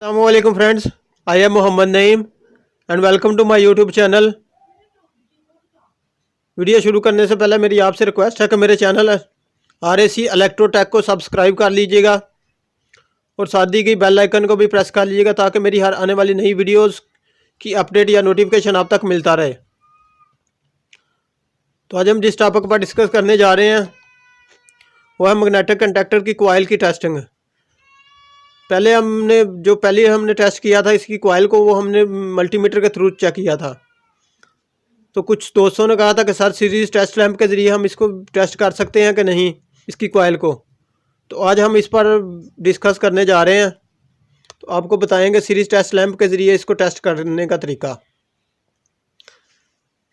Assalamualaikum friends, I am Muhammad Naeem and welcome to my YouTube channel. Video शुरू करने से पहले मेरी आपसे रिक्वेस्ट है कि मेरे चैनल RAC इलेक्ट्रोटेक को सब्सक्राइब कर लीजिएगा और साथ दी गई बेल आइकन को भी प्रेस कर लीजिएगा ताकि मेरी हर आने वाली नई वीडियोस की अपडेट या नोटिफिकेशन आप तक मिलता रहे। तो आज हम जिस टॉपिक पर डिस्कस करने जा रहे हैं वो है मैग्नेटिक कंडक्टर की कॉइल की टेस्टिंग। पहले हमने टेस्ट किया था इसकी कॉइल को, वो हमने मल्टीमीटर के थ्रू चेक किया था। तो कुछ दोस्तों ने कहा था कि सर सीरीज टेस्ट लैंप के ज़रिए हम इसको टेस्ट कर सकते हैं कि नहीं, इसकी कॉइल को। तो आज हम इस पर डिस्कस करने जा रहे हैं। तो आपको बताएंगे सीरीज टेस्ट लैंप के ज़रिए इसको टेस्ट करने का तरीका।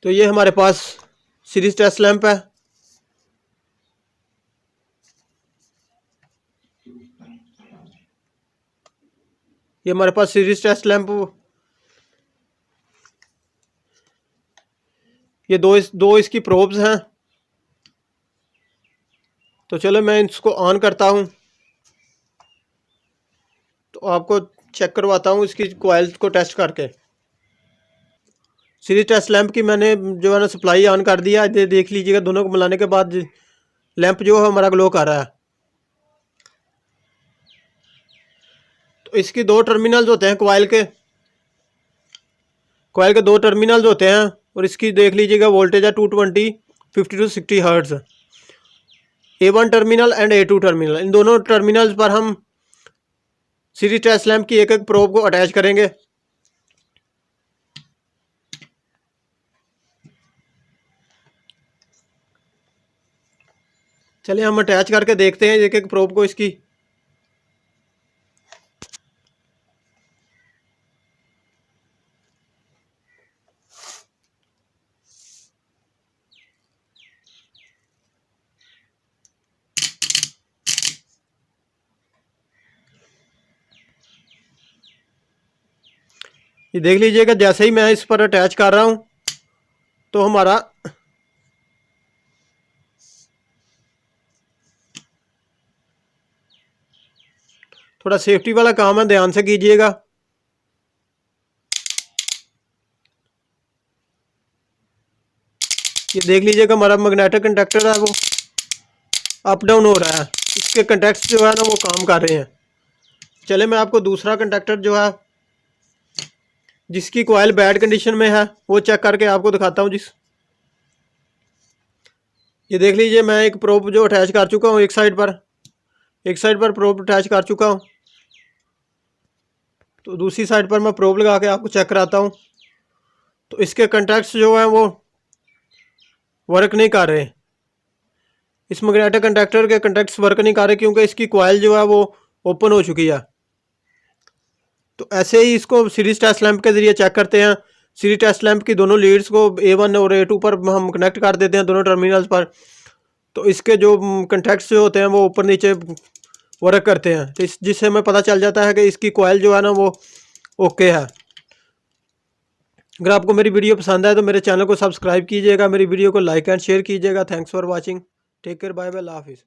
तो ये हमारे पास सीरीज टेस्ट लैंप है। ये हमारे पास सीरीज टेस्ट लैंप, ये दो इसकी प्रोब्स हैं। तो चलो मैं इसको ऑन करता हूँ तो आपको चेक करवाता हूँ इसकी कॉइल को टेस्ट करके। सीरीज टेस्ट लैंप की मैंने जो है ना सप्लाई ऑन कर दिया। ये देख लीजिएगा, दोनों को मिलाने के बाद लैंप जो है हमारा ग्लो कर रहा है। तो इसकी दो टर्मिनल्स होते हैं कॉइल के दो टर्मिनल्स होते हैं और इसकी देख लीजिएगा वोल्टेज है 220 50 to 60 hertz. A1 terminal and A2 terminal, इन दोनों टर्मिनल्स पर हम सीरीज टेस्ट लैंप की एक एक प्रोब को अटैच करेंगे। चलिए हम अटैच करके देखते हैं एक एक प्रोब को इसकी। ये देख लीजिएगा, जैसे ही मैं इस पर अटैच कर रहा हूं तो हमारा थोड़ा सेफ्टी वाला काम है, ध्यान से कीजिएगा। ये देख लीजिएगा हमारा मैग्नेटिक कंडक्टर है वो अप डाउन हो रहा है, इसके कंडक्ट्स जो है ना वो काम कर रहे हैं। चले मैं आपको दूसरा कंडक्टर जो है जिसकी कॉइल बैड कंडीशन में है वो चेक करके आपको दिखाता हूँ। ये देख लीजिए, मैं एक प्रोब जो अटैच कर चुका हूँ एक साइड पर प्रोब अटैच कर चुका हूँ। तो दूसरी साइड पर मैं प्रोब लगा के आपको चेक कराता हूँ। तो इसके कंडक्ट्स जो हैं वो वर्क नहीं कर रहे। इस मैग्नेटिक कंडक्टर के कंडक्ट्स वर्क नहीं कर रहे क्योंकि इसकी कॉइल जो है वो ओपन हो चुकी है। तो ऐसे ही इसको सीरीज टेस्ट लैंप के ज़रिए चेक करते हैं। सीरीज टेस्ट लैंप की दोनों लीड्स को A1 और A2 पर हम कनेक्ट कर देते हैं, दोनों टर्मिनल्स पर। तो इसके जो कंटैक्ट्स जो होते हैं वो ऊपर नीचे वर्क करते हैं, तो जिससे हमें पता चल जाता है कि इसकी कॉइल जो है ना वो ओके है। अगर आपको मेरी वीडियो पसंद आए तो मेरे चैनल को सब्सक्राइब कीजिएगा, मेरी वीडियो को लाइक एंड शेयर कीजिएगा। Thanks for watching, take care, bye bye, अल्लाह हाफिज़।